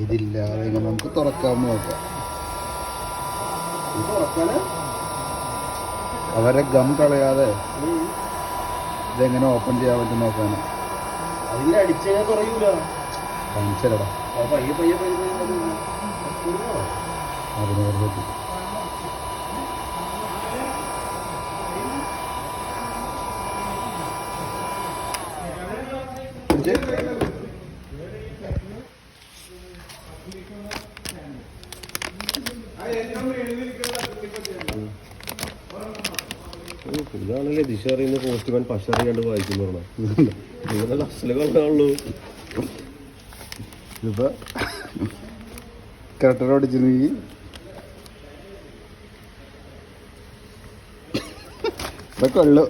ഇതില്ലാതെ നമുക്ക് തുറക്കാൻ നോക്കാം. അവരെ ഗം കളയാതെ ഇതെങ്ങനെ ഓപ്പൺ ചെയ്യാൻ പറ്റും നോക്കാന്. കാണിച്ചല്ലടാ അതിനെ പറ്റി. ഇതാണല്ലേ ദിശ അറിയുന്ന പോസ്റ്റ്മാൻ പക്ഷ അറിയാണ്ട് വായിക്കുന്നു പറഞ്ഞാൽ അസല് കാണാനുള്ളൂ. ഇപ്പൊ കട്ടറോടിച്ചിരുന്നെങ്കിൽ ഇതൊക്കെ ഉള്ളു.